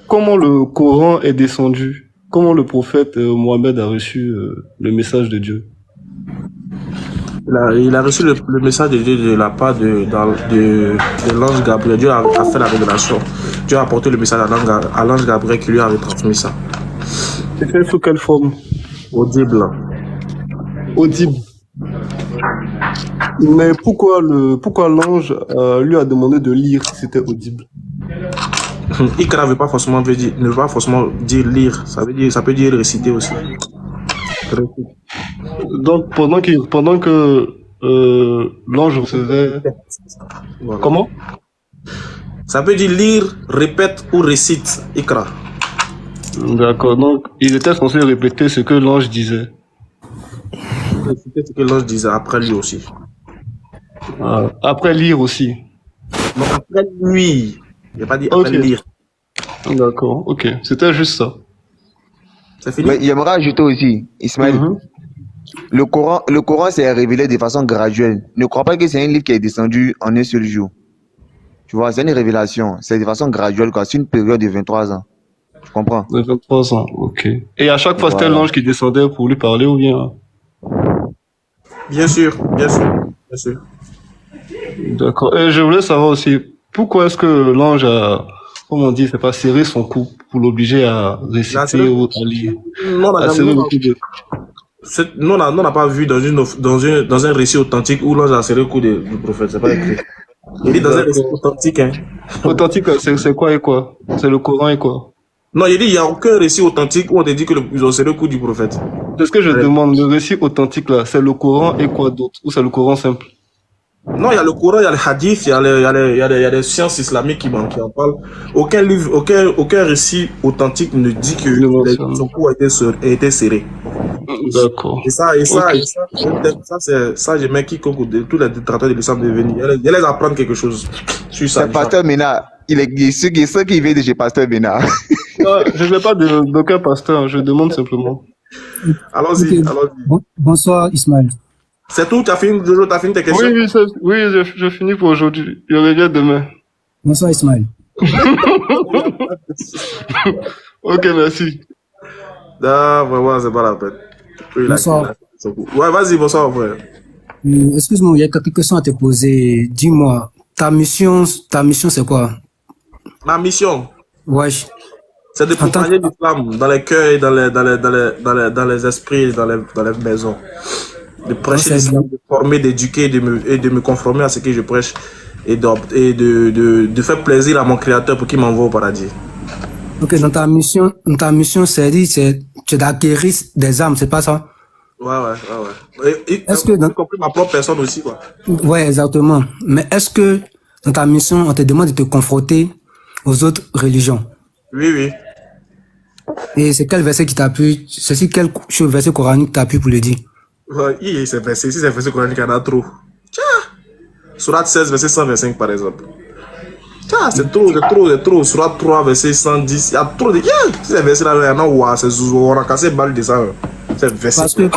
comment le Coran est descendu? Comment le prophète Mohammed a reçu le message de Dieu? Il a reçu le message de Dieu de la part de l'ange Gabriel. Dieu a fait la révélation. Dieu a apporté le message à l'ange Gabriel qui lui avait transmis ça. C'était sous quelle forme? Audible. Audible. Mais pourquoi l'ange lui a demandé de lire si c'était audible? Ikra ne veut pas forcément dire lire. Ça peut dire réciter aussi. Donc pendant que l'ange recevait... Voilà. Comment? Ça peut dire lire, répète ou récite. Ikra. D'accord. Donc il était censé répéter ce que l'ange disait. Répéter ce que l'ange disait après lui aussi. Après lire aussi. Non, après lui. Il n'a pas dit après lire. D'accord, ok. C'était juste ça. C'est fini? Mais j'aimerais ajouter aussi, Ismaël. Le Coran s'est révélé de façon graduelle. Ne crois pas que c'est un livre qui est descendu en un seul jour. Tu vois, c'est une révélation. C'est de façon graduelle, quoi. C'est une période de 23 ans. Tu comprends? De 23 ans, ok. Et à chaque fois, c'était l'ange qui descendait pour lui parler ou bien? Bien sûr, bien sûr, bien sûr. D'accord. Et je voulais savoir aussi, pourquoi est-ce que l'ange a, comment on dit, c'est pas serré son cou pour l'obliger à réciter ou à lire? Non, on n'a pas vu dans un récit authentique où l'ange a serré le cou du prophète. C'est pas écrit. Il dit dans un récit authentique. Hein. Authentique, c'est quoi et quoi? C'est le Coran et quoi? Non, il dit il n'y a aucun récit authentique où on te dit que ils ont serré le cou du prophète. C'est ce que je demande. Le récit authentique là, c'est le Coran et quoi d'autre? Ou c'est le Coran simple? Non, il y a le Coran, il y a le hadith, il y a les sciences islamiques qui en parlent. Aucun livre, aucun récit authentique ne dit que son cou a été serré. D'accord. Et ça, j'aimais quiconque, tous les détracteurs de l'islam de venir. Il les apprendre quelque chose sur ça. C'est Pasteur Ménard. Il est ceux qui viennent de chez Pasteur Ménard. Je ne veux pas d'aucun pasteur, je demande simplement. Allons-y, okay. Bonsoir Ismaël. C'est tout, tu as fini tes questions? Oui, je finis pour aujourd'hui. Je reviens demain. Bonsoir Ismaël. Ok, merci. Non, vraiment, c'est pas la peine. Oui, bonsoir. Ouais, vas-y, bonsoir, frère. Excuse-moi, il y a quelques questions à te poser. Dis-moi, ta mission c'est quoi? Ma mission? Ouais. C'est de propager l'islam dans les cœurs et dans les esprits, dans les maisons. De prêcher l'islam, de former, d'éduquer et de me conformer à ce que je prêche et de faire plaisir à mon créateur pour qu'il m'envoie au paradis. Ok, dans ta mission, c'est d'acquérir des âmes, c'est pas ça? Ouais. Est-ce que y compris ma propre personne aussi, quoi. Ouais, exactement. Mais est-ce que dans ta mission, on te demande de te confronter aux autres religions? Oui. Et c'est quel verset qui t'appuie? C'est quel verset coranique t'appuie pour le dire? Ouais, c'est verset coranique, il y en a trop. Surat 16, verset 125, par exemple. C'est trop. Surat 3, verset 110. Il y a trop de... Ces versets-là, il y en a où c'est Zouzou. On a cassé balle de ça. Parce que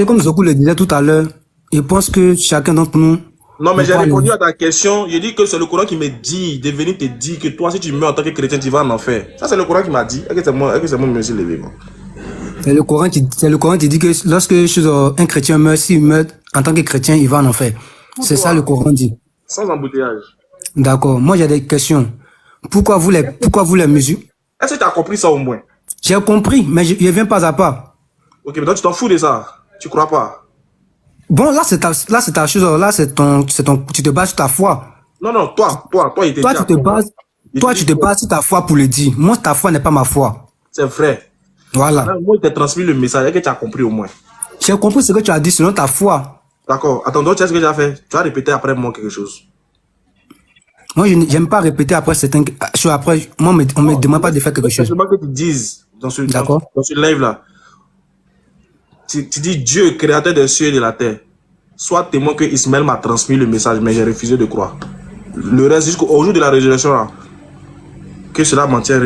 comme Zokou le disait tout à l'heure, je pense que chacun d'entre nous... Non, mais j'ai répondu à ta question. J'ai dit que c'est le Coran qui me dit, de venir te dire que toi, si tu meurs en tant que chrétien, tu vas en enfer. Ça, c'est le Coran qui m'a dit. Est-ce que c'est moi qui me suis levé, moi? C'est le Coran qui dit que lorsque un chrétien meurt, s'il meurt en tant que chrétien, il va en enfer. C'est ça le Coran dit. Sans embouteillage. D'accord. Moi, j'ai des questions. Pourquoi vous les musulmans? Est-ce que tu as compris ça au moins? J'ai compris, mais je viens pas à pas. Ok, mais toi, tu t'en fous de ça. Tu crois pas? Bon, là, c'est ta chose. Là, tu te bases sur ta foi. Non, toi, il était tu te bases sur ta foi pour le dire. Moi, ta foi n'est pas ma foi. C'est vrai. Voilà. Moi, il t'a transmis le message. Est-ce que tu as compris au moins? J'ai compris ce que tu as dit selon ta foi. D'accord. Attends, donc, tu sais ce que j'ai fait? Tu vas répéter après moi quelque chose. Moi, je n'aime pas répéter après certaines choses. Après, moi, on me demande pas de faire quelque chose. C'est que tu dises dans ce live-là. Tu dis Dieu, créateur des cieux et de la terre. Sois témoin que Ismaël m'a transmis le message, mais j'ai refusé de croire. Le reste, jusqu'au jour de la résurrection, là, que cela mentir,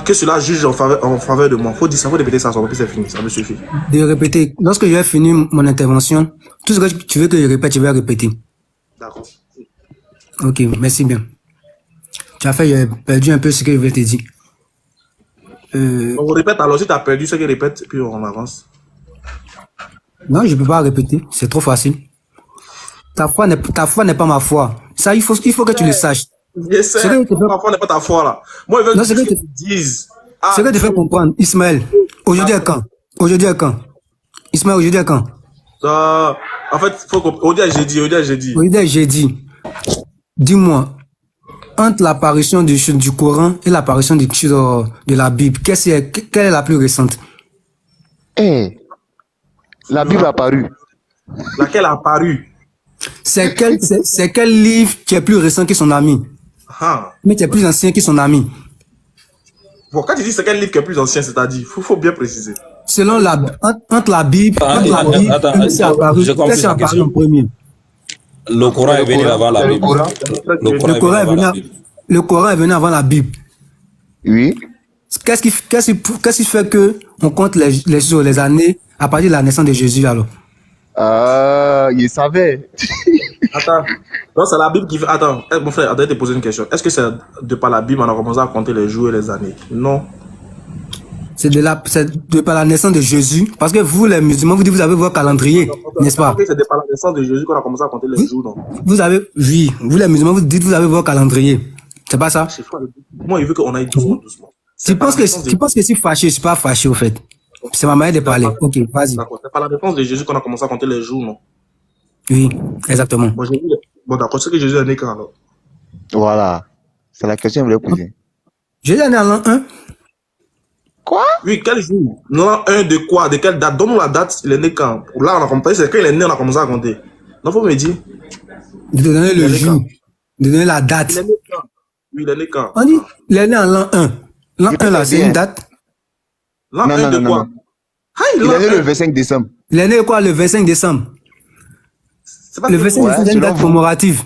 que cela juge en faveur de moi. Faut répéter ça, puis c'est fini, ça me suffit. De répéter. Lorsque j'ai fini mon intervention, tout ce que tu veux que je répète, je vais répéter. D'accord. Ok, merci bien. Tu as fait perdu un peu ce que je voulais te dire. On répète alors, si tu as perdu ce qu'il répète, puis on avance. Non, je ne peux pas répéter. C'est trop facile. Ta foi n'est pas ma foi. Ça, il faut que tu le saches. Je sais, ta foi n'est pas ta foi là. Moi, je veux que tu dises. Ce que tu fais comprendre, Ismaël, aujourd'hui est quand? Aujourd'hui est quand? Ismaël, aujourd'hui est quand? En fait, il faut comprendre. Aujourd'hui est jeudi. Aujourd'hui est jeudi. Dis-moi, entre l'apparition du Coran et l'apparition de la Bible, quelle est la plus récente? La Bible a apparu. Laquelle a apparu? C'est quel livre qui est plus récent que son ami? Mais qui est plus ancien que son ami? Bon, quand tu dis c'est quel livre qui est plus ancien, c'est-à-dire, faut bien préciser. Selon entre la Bible, c'est apparu en premier. Le Coran est venu avant la Bible. Le Coran est venu avant la Bible. Oui. Qu'est-ce qui fait que on compte les années à partir de la naissance de Jésus alors? Il savait. Attends. Non, c'est la Bible qui fait. Attends, mon frère, attends, te poser une question. Est-ce que c'est de par la Bible on a commencé à compter les jours et les années? Non. C'est de par la naissance de Jésus. Parce que vous, les musulmans, vous dites vous avez votre calendrier, n'est-ce pas? C'est de par la naissance de Jésus qu'on a commencé à compter les jours, non? Oui, vous les musulmans, vous dites vous avez votre calendrier. C'est pas ça? Moi, il veut qu'on aille doucement. Tu penses que je suis fâché, je suis pas fâché au fait. C'est ma manière de parler. Ok, vas-y. D'accord. C'est par la naissance de Jésus qu'on a commencé à compter les jours, non? Oui, exactement. Bon, d'accord, c'est que Jésus est né quand alors? Voilà. C'est la question que je voulais poser. Jésus est né en l'an 1. Quoi? Oui, quel jour? L'an 1 de quoi? De quelle date? Donne-nous la date, il est né quand? Là, on a compris, c'est quand il est né, on a commencé à compter. Non, faut me dire. De donner le jour. De donner la date. Il est né quand? Oui, il est né quand? On dit, il est né en l'an 1. L'an 1 là, c'est une date? L'an 1 de quoi? Il est né le 25 décembre. Il est né quoi le 25 décembre? Le 25 décembre, c'est une date commémorative.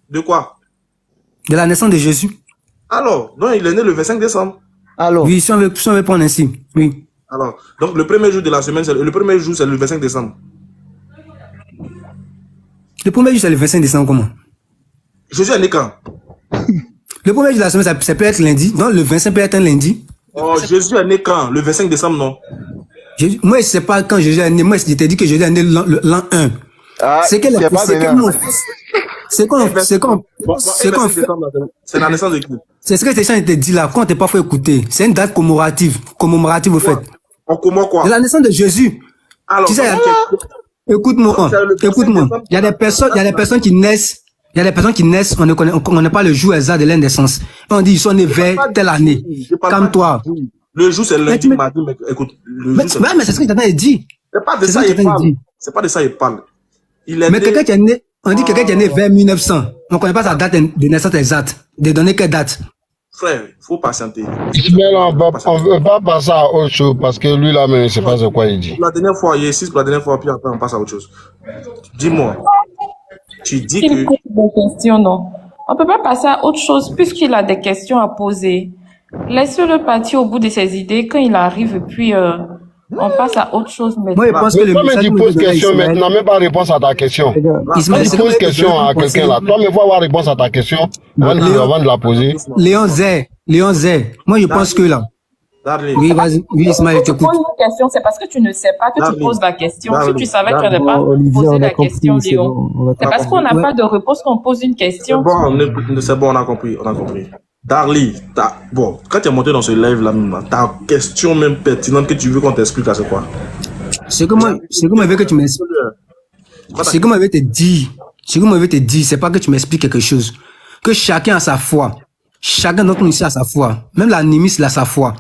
De quoi? De la naissance de Jésus. Alors, non, il est né le 25 décembre. Alors. Oui, si on veut prendre ainsi. Oui. Alors, donc le premier jour de la semaine, le premier jour, c'est le 25 décembre. Le premier jour, c'est le 25 décembre, comment? Jésus est né quand? Le premier jour de la semaine, ça peut être lundi. Non, le 25 peut être un lundi. Oh, Jésus est né quand? Le 25 décembre, non? Moi, je ne sais pas quand Jésus est né. Moi, je t'ai dit que Jésus est né l'an 1. C'est la naissance de qui? C'est ce que tes gens te dit là, quand t'es pas fait écouter. C'est une date commémorative au fait. On commémore quoi? C'est la naissance de Jésus. Alors, tu sais, écoute-moi. Il y a des personnes qui naissent. On ne connaît pas le jour exact de leur naissance. On dit ils sont nés vers telle année. Comme toi. Le jour c'est lundi, mardi, mais écoute. Mais c'est ce que t'as dit. C'est pas de ça il parle. C'est pas de ça il parle. Mais quelqu'un qui est né, on dit quelqu'un qui est né vers 1900. On ne connaît pas sa date de naissance exacte. De donner quelle date? Frère, il faut patienter. Mais là, on ne va pas passer à autre chose parce que lui là, mais il ne sait pas ce quoi il dit. La dernière fois, il est 6 pour la dernière fois, puis après on passe à autre chose. Dis-moi. Tu dis Il pose des questions, non? On ne peut pas passer à autre chose puisqu'il a des questions à poser. Laisse-le partir au bout de ses idées quand il arrive, puis on passe à autre chose maintenant. Moi, je pense que toi, mais tu poses question maintenant, même pas réponse à ta question. Tu poses question à quelqu'un là. Toi, mais faut avoir réponse à ta question avant de la poser. Léon Zé. Moi, je pense que là. Oui, vas-y. Oui, Ismaël, tu écoutes. Pose une question, c'est parce que tu ne sais pas que tu poses la question. Si tu savais que tu n'allais pas poser la question, Léon. C'est parce qu'on n'a pas de réponse qu'on pose une question. C'est bon, on a compris. Darly, bon, quand tu es monté dans ce live là, ta question même pertinente que tu veux qu'on t'explique, c'est quoi? C'est que moi veux que tu m'expliques. C'est que moi veux te dire, c'est pas que tu m'expliques quelque chose. Que chacun a sa foi. Chacun d'entre nous ici a sa foi. Même l'animiste a sa foi.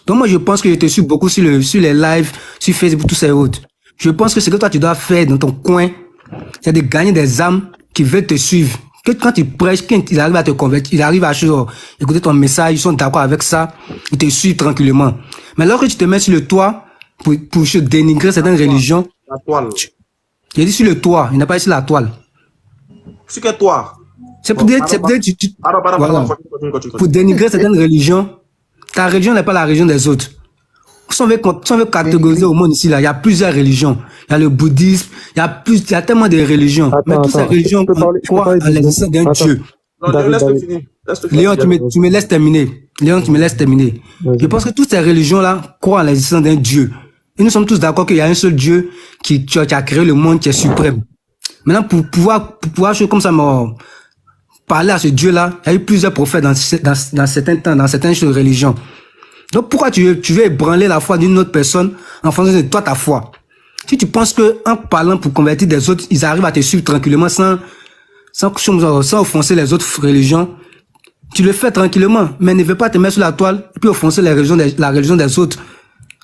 Donc moi je pense que je te suis beaucoup sur les lives, sur Facebook, tous ces autres. Je pense que ce que toi tu dois faire dans ton coin, c'est de gagner des âmes qui veulent te suivre. Que quand tu prêches, quand il arrive à te convertir, il arrive à écouter ton message, ils sont d'accord avec ça, ils te suivent tranquillement. Mais lorsque tu te mets sur le toit pour dénigrer certaines religions, la toile. Il dit sur le toit, il n'a pas dit sur la toile. Sur quel toit? C'est pour dire, pour dénigrer certaines religions. Ta religion n'est pas la religion des autres. Si on veut catégoriser au monde ici, là, il y a plusieurs religions. Il y a le bouddhisme, il y a tellement de religions. Mais toutes ces religions croient en l'existence d'un Dieu. Non, David, laisse-le David. finir. Laisse-le finir. Léon, tu me laisses terminer. Léon, tu me laisses terminer. Je pense que toutes ces religions-là croient en l'existence d'un Dieu. Et nous sommes tous d'accord qu'il y a un seul Dieu qui a créé le monde, qui est suprême. Maintenant, pour pouvoir comme ça, parler à ce Dieu-là, il y a eu plusieurs prophètes dans certains temps, dans certaines religions. Donc, pourquoi tu veux ébranler la foi d'une autre personne en faisant de toi ta foi? Si tu penses que en parlant pour convertir des autres, ils arrivent à te suivre tranquillement sans offenser les autres religions, tu le fais tranquillement, mais ne veux pas te mettre sur la toile et puis offenser la religion des autres.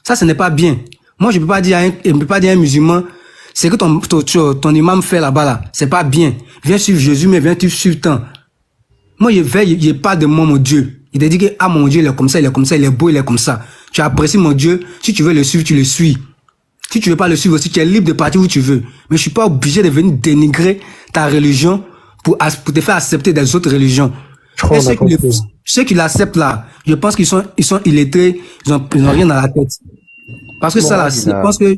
Ça, ce n'est pas bien. Moi, je ne peux pas dire à un musulman, c'est que ton imam fait là-bas, là, c'est pas bien. Viens suivre Jésus, mais viens tu suivre tant. Moi, il parle de moi, mon Dieu. Il te dit que, ah, mon Dieu, il est comme ça, il est comme ça, il est beau, il est comme ça. Tu apprécies mon Dieu. Si tu veux le suivre, tu le suis. Si tu veux pas le suivre aussi, tu es libre de partir où tu veux. Mais je suis pas obligé de venir dénigrer ta religion pour te faire accepter des autres religions. Et ceux qui l'acceptent là, je pense qu'ils sont illettrés, ils n'ont rien dans la tête. Parce que ça là, je pense que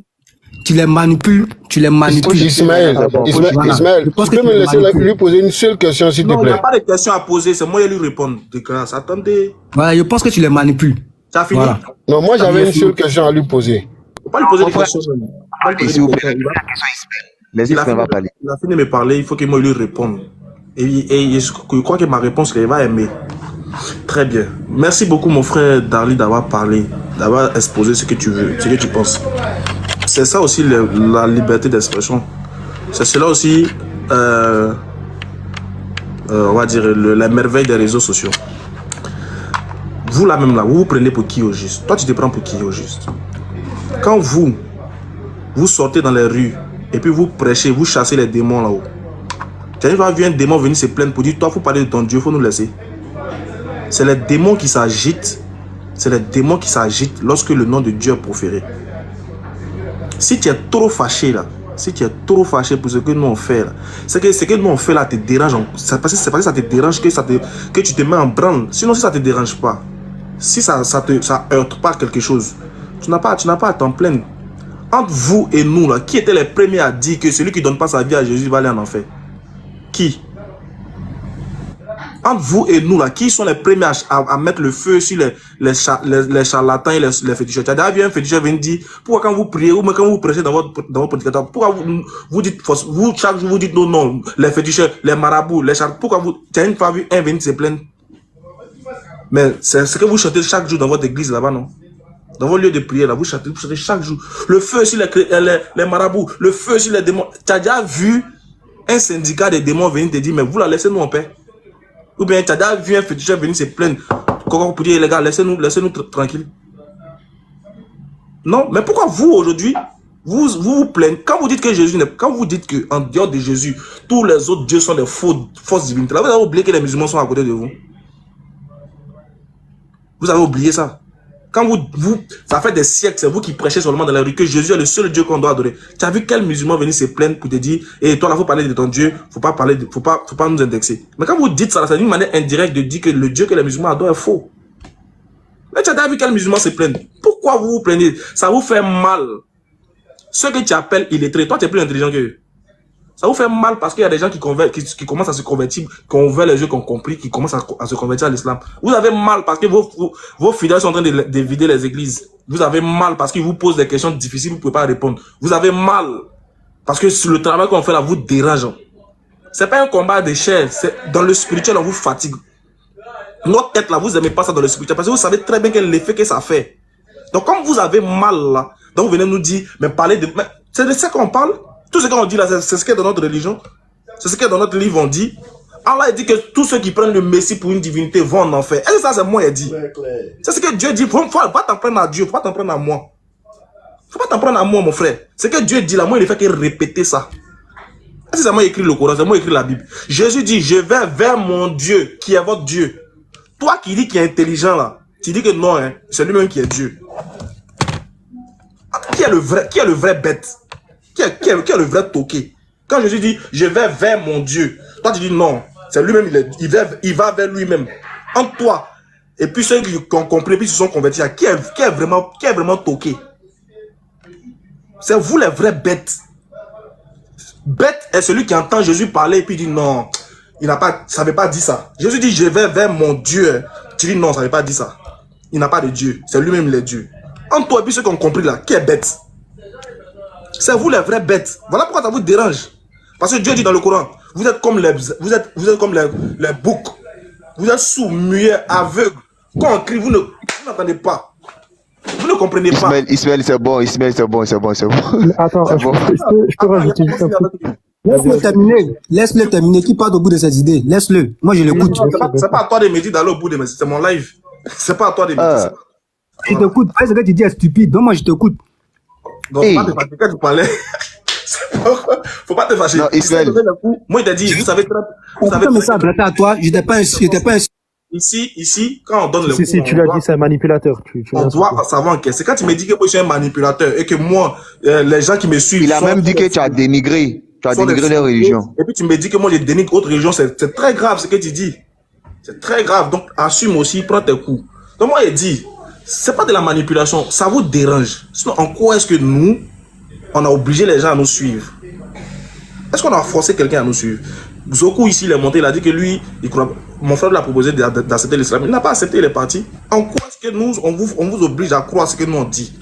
tu les manipules. Ismaël, tu peux me laisser lui poser une seule question, s'il te plaît. Non, il n'y a pas de question à poser, c'est moi qui lui répondre. De grâce, attendez. Voilà, je pense que tu les manipules. Tu as fini? Voilà. Non, moi j'avais une seule question à lui poser. Faut pas lui poser des questions. S'il vous plaît, laissez Ismaël va parler. Il a fini de me parler, il faut que moi lui réponde. Et je crois que ma réponse, il va aimer. Très bien. Merci beaucoup, mon frère Darly, d'avoir parlé, d'avoir exposé ce que tu veux, ce que tu penses. C'est ça aussi la liberté d'expression. C'est cela aussi, on va dire, la merveille des réseaux sociaux. Vous là même là, vous vous prenez pour qui au juste? Toi, tu te prends pour qui au juste? Quand vous sortez dans les rues et puis vous prêchez, vous chassez les démons là-haut. Tu arrives à voir un démon venir se plaindre pour dire, toi, il faut parler de ton Dieu, il faut nous laisser. C'est les démons qui s'agitent. C'est les démons qui s'agitent lorsque le nom de Dieu est proféré. Si tu es trop fâché là, si tu es trop fâché pour ce que nous on fait là, c'est que ce que nous on fait là te dérange. C'est parce que ça te dérange que tu te mets en branle. Sinon, si ça te dérange pas, si ça heurte pas quelque chose, tu n'as pas à t'en plaindre. Entre vous et nous là, qui étaient les premiers à dire que celui qui donne pas sa vie à Jésus va aller en enfer? Qui? Entre vous et nous là, qui sont les premiers à mettre le feu sur les charlatans et les féticheurs? Tu as déjà vu un féticheur venir dire, pourquoi quand vous priez ou même quand vous prêchez dans votre prédicateur, pourquoi vous dites, chaque jour vous dites non, les féticheurs, les marabouts, les charlatans, pourquoi tu as une fois vu un venir se plaindre? Mais c'est ce que vous chantez chaque jour dans votre église là-bas, non? Dans vos lieux de prière là, vous chantez chaque jour. Le feu sur les marabouts, le feu sur les démons. Tu as déjà vu un syndicat de démons venir te dire, mais vous la laissez-nous en paix? Ou bien tu as déjà vu un féticheur venir se plaindre pour dire, les gars, laissez-nous tranquille. Non, mais pourquoi vous aujourd'hui, vous plaignez, quand vous dites que Jésus quand vous dites que en dehors de Jésus, tous les autres dieux sont des fausses divinités, là, vous avez oublié que les musulmans sont à côté de vous. Vous avez oublié ça. Quand ça fait des siècles, c'est vous qui prêchez seulement dans la rue que Jésus est le seul Dieu qu'on doit adorer. Tu as vu quel musulman venir se plaindre pour te dire, et toi là, faut parler de ton Dieu, faut pas nous indexer. Mais quand vous dites ça, c'est une manière indirecte de dire que le Dieu que les musulmans adorent est faux. Mais tu as déjà vu quel musulman se plaindre? Pourquoi vous vous plaignez? Ça vous fait mal. Ce que tu appelles illettré, toi tu es plus intelligent qu'eux. Ça vous fait mal parce qu'il y a des gens qui commencent à se convertir, qui ont ouvert les yeux, qui ont compris, qui commencent à se convertir à l'islam. Vous avez mal parce que vos fidèles sont en train de vider les églises. Vous avez mal parce qu'ils vous posent des questions difficiles, vous ne pouvez pas répondre. Vous avez mal parce que le travail qu'on fait là vous dérange. C'est pas un combat de chair, c'est dans le spirituel, on vous fatigue. Notre tête là, vous n'aimez pas ça dans le spirituel parce que vous savez très bien quel effet que ça fait. Donc comme vous avez mal là, donc vous venez nous dire, mais parlez de... C'est de ça qu'on parle. Tout ce qu'on dit là, c'est ce qu'il y a dans notre religion. C'est ce qu'il y a dans notre livre, on dit. Allah dit que tous ceux qui prennent le Messie pour une divinité vont en enfer. Et ça, c'est moi, il dit. C'est ce que Dieu dit. Faut pas t'en prendre à Dieu, faut pas t'en prendre à moi. Faut pas t'en prendre à moi, mon frère. C'est que Dieu dit là, moi, il ne fait que répéter ça. C'est moi qui écrit le Coran, c'est moi qui écrit la Bible. Jésus dit, je vais vers mon Dieu, qui est votre Dieu. Toi qui dis qu'il est intelligent là, tu dis que non, hein, c'est lui-même qui est Dieu. Qui est le vrai bête? Qui est le vrai toqué? Quand Jésus dit, je vais vers mon Dieu, toi tu dis non, c'est lui-même, il va vers lui-même. Entre toi, et puis ceux qui ont compris, puis se sont convertis, qui est vraiment toqué? C'est vous les vrais bêtes. Bête est celui qui entend Jésus parler et puis dit non, ça n'avait pas dit ça. Jésus dit, je vais vers mon Dieu. Tu dis non, ça n'avait pas dit ça. Il n'a pas de Dieu. C'est lui-même le Dieu. Entre toi et puis ceux qui ont compris là, qui est bête? C'est vous les vrais bêtes. Voilà pourquoi ça vous dérange. Parce que Dieu dit dans le Coran, vous êtes comme les boucs. Vous êtes sourds, muets, aveugles. Quand on crie, vous n'entendez pas. Vous ne comprenez pas. Ismaël, c'est bon. Attends, je peux rajouter juste un truc. Laisse-le terminer. Qui parle au bout de ses idées? Laisse-le. Moi, je l'écoute. C'est pas à toi de me dire d'aller au bout de mes idées. C'est mon live. C'est pas à toi de me dire. Je t'écoute. Ce que tu dis est stupide. Donc, moi, je t'écoute. Donc, faut pas te fâcher quand tu parlais. Faut pas te fâcher. Non, Ismaël. Moi, il t'a dit, vous savez mais ça, à toi, j'étais pas un... Ici, quand on donne le Si, tu l'as dit, c'est un manipulateur. On doit savoir que c'est quand tu me dis que moi, je suis un manipulateur et que moi, les gens qui me suivent. Il a même dit que tu as dénigré. Tu as dénigré les religions. Et puis tu me dis que moi, je dénigre autre religion. C'est très grave ce que tu dis. C'est très grave. Donc, assume aussi, prends tes coups. Donc, moi, il dit, c'est pas de la manipulation. Ça vous dérange. Sinon, en quoi est-ce que nous, on a obligé les gens à nous suivre? Est-ce qu'on a forcé quelqu'un à nous suivre? Zoku ici, il est monté, il a dit que lui, mon frère lui a proposé d'accepter l'islam. Il n'a pas accepté, il est parti. En quoi est-ce que nous, on vous oblige à croire ce que nous on dit?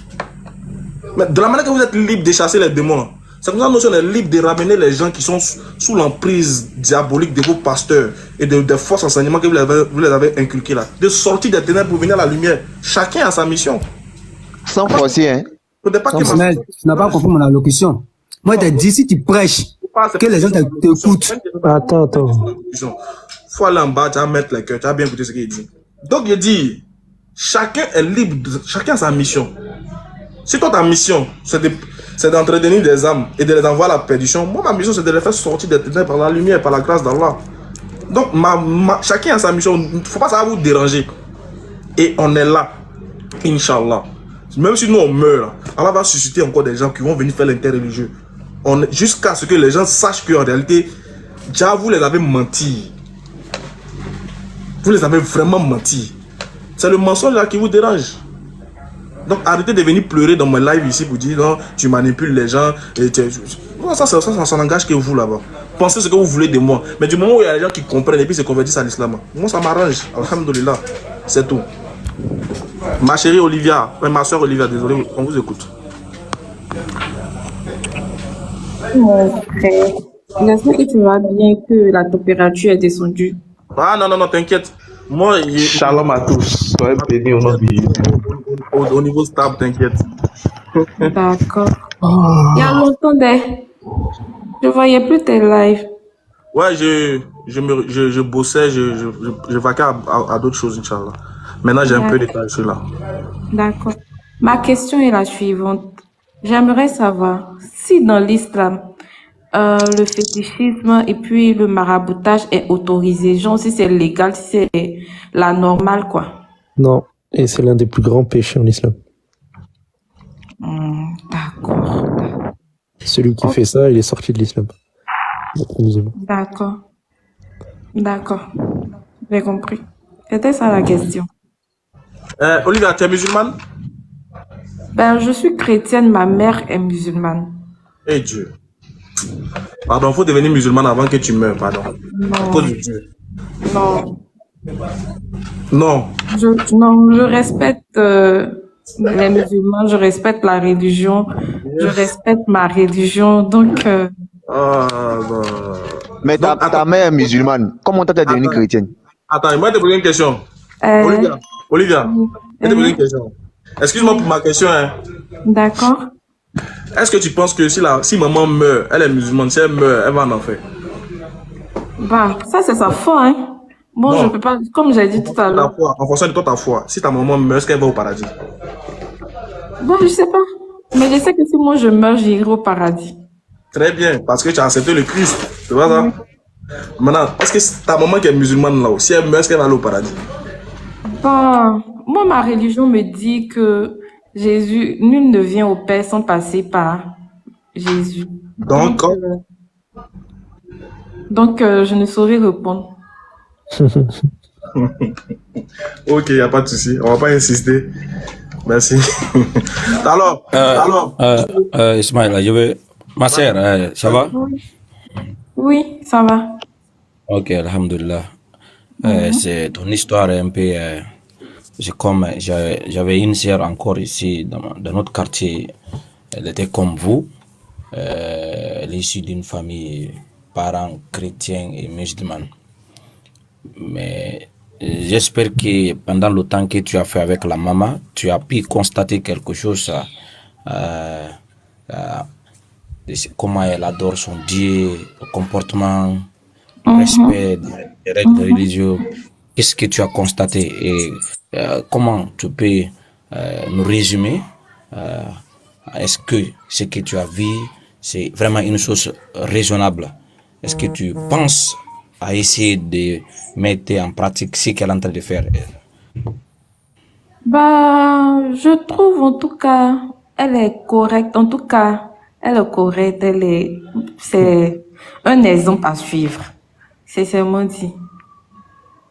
Mais de la manière que vous êtes libre de chasser les démons, c'est comme ça que nous sommes libres de ramener les gens qui sont sous l'emprise diabolique de vos pasteurs et des fausses enseignements que vous les avez inculqués là. De sortir des ténèbres pour venir à la lumière. Chacun a sa mission. Sans forcer, hein. Tu n'as pas compris mon allocution. Moi, je t'ai dit, si tu prêches, que les gens t'écoutent. Attends. Faut aller en bas, tu vas mettre les cœurs, tu vas bien écouter ce qu'il dit. Donc, je dis, chacun est libre, chacun a sa mission. Si toi, ta mission, c'est d'entretenir des âmes et de les envoyer à la perdition, moi, ma mission, c'est de les faire sortir des ténèbres par la lumière, par la grâce d'Allah. Donc, chacun a sa mission. Il ne faut pas ça va vous déranger. Et on est là, Inch'Allah. Même si nous, on meurt, Allah va susciter encore des gens qui vont venir faire l'interreligieux. Jusqu'à ce que les gens sachent qu'en réalité, déjà, vous les avez menti. Vous les avez vraiment menti. C'est le mensonge là qui vous dérange. Donc arrêtez de venir pleurer dans mon live ici pour dire non, tu manipules les gens. Non, ça n'engage que vous là-bas. Pensez ce que vous voulez de moi. Mais du moment où il y a des gens qui comprennent et puis se convertissent à l'islam, moi ça m'arrange. Alhamdulillah. C'est tout. Ma chérie Olivia, ma soeur Olivia, désolé, on vous écoute. Mon frère, j'espère que tu vas bien, que la température est descendue. Ah non, t'inquiète. Moi, Shalom à tous. Soyez bénis au nom de Jésus. Au niveau stable, t'inquiète. D'accord. Il y a longtemps, je voyais plus tes lives. Ouais, je bossais, je vaquais à d'autres choses, Inch'Allah. Maintenant, j'ai un peu de temps, je suis là. D'accord. Ma question est la suivante. J'aimerais savoir si dans l'islam, le fétichisme et puis le maraboutage est autorisé. Genre, si c'est légal, si c'est la normale, quoi. Non, et c'est l'un des plus grands péchés en islam. D'accord. Celui qui fait ça, il est sorti de l'islam. D'accord. J'ai compris. C'était ça la question. Olivia, tu es musulmane? Ben, je suis chrétienne, ma mère est musulmane. Eh Dieu. Pardon, il faut devenir musulmane avant que tu meurs, pardon. Non. À cause de Dieu. Non. Non. Je respecte les musulmans, je respecte la religion, je respecte ma religion, donc... Mais ta mère est musulmane, comment t'as devenue chrétienne? Attends, moi, je te pose une question. Olivia, je te pose une question. Excuse-moi pour ma question, hein. D'accord. Est-ce que tu penses que si maman meurt, elle est musulmane, si elle meurt, elle va en enfer? Bah, ça c'est sa foi, hein. Bon, non. Je peux pas, comme j'ai dit tout à l'heure. En fonction de toi, ta foi, si ta maman meurt, est-ce qu'elle va au paradis? Bon, je sais pas. Mais je sais que si moi je meurs, j'irai au paradis. Très bien, parce que tu as accepté le Christ. Tu vois ça? Maintenant, est-ce que ta maman qui est musulmane là, si elle meurt, est-ce qu'elle va aller au paradis? Bah, moi, ma religion me dit que Jésus, nul ne vient au Père sans passer par Jésus. Donc, je ne saurais répondre. Ok, il n'y a pas de souci. On ne va pas insister. Merci. Alors, Ismaël, ma sœur, ça va? Oui, ça va. Ok, alhamdulillah. C'est ton histoire est un peu. J'avais une sœur encore ici dans notre quartier. Elle était comme vous. Elle est issue d'une famille, parents chrétiens et musulmans. Mais j'espère que pendant le temps que tu as fait avec la maman, tu as pu constater quelque chose. Comment elle adore son Dieu, le comportement, le respect des règles religieuses. Qu'est-ce que tu as constaté et comment tu peux nous résumer est-ce que ce que tu as vu, c'est vraiment une chose raisonnable? Est-ce que tu penses à essayer de mettre en pratique ce qu'elle est en train de faire? Bah, je trouve en tout cas, elle est correcte. En tout cas, elle est correcte. C'est un exemple à suivre. C'est seulement dit.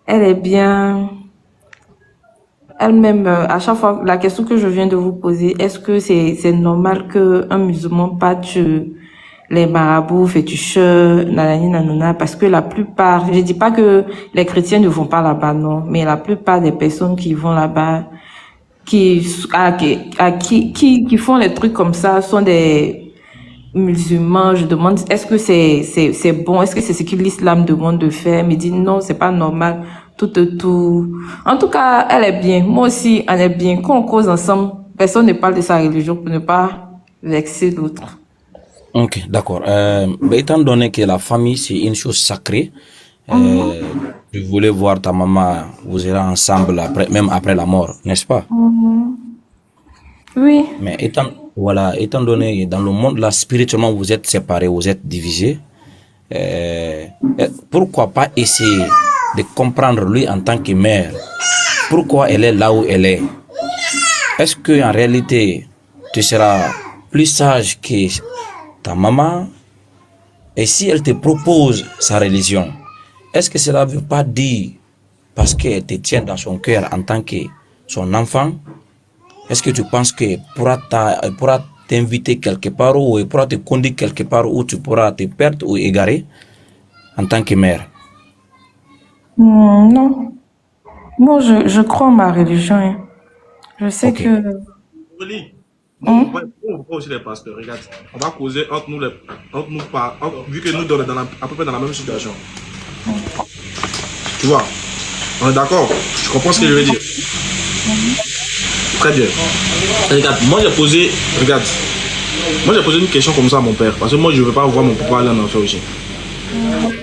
Elle est bien. Elle-même, à chaque fois, la question que je viens de vous poser, est-ce que c'est normal qu'un musulman batte les marabouts, féticheurs, nanani, nanana, parce que la plupart, je dis pas que les chrétiens ne vont pas là-bas, non, mais la plupart des personnes qui vont là-bas, qui font les trucs comme ça sont des musulmans. Je demande, est-ce que c'est bon? Est-ce que c'est ce que l'islam demande de faire? Mais dit non, c'est pas normal. Tout. En tout cas, elle est bien. Moi aussi, elle est bien. Quand on cause ensemble, personne ne parle de sa religion pour ne pas vexer l'autre. Ok, d'accord. Étant donné que la famille, c'est une chose sacrée, tu voulais voir ta maman, vous irez ensemble même après la mort, n'est-ce pas? Oui. Mais étant donné dans le monde, là, spirituellement, vous êtes séparés, vous êtes divisés, pourquoi pas essayer de comprendre lui en tant que mère, pourquoi elle est là où elle est? Est-ce que en réalité, tu seras plus sage que ta maman? Et si elle te propose sa religion, est-ce que cela ne veut pas dire parce qu'elle te tient dans son cœur en tant que son enfant? Est-ce que tu penses qu'elle pourra t'inviter quelque part ou elle pourra te conduire quelque part où tu pourras te perdre ou égarer en tant que mère? Non. Moi, je crois en ma religion. Hein. Je sais que... Oui. On voit aussi les pasteurs. Regarde, on va causer entre nous, vu que nous sommes à peu près dans la même situation. Tu vois, on est d'accord? Je comprends ce que je veux dire. Très bien. Regarde, moi j'ai posé une question comme ça à mon père. Parce que moi je ne veux pas voir mon papa aller en enfer aussi.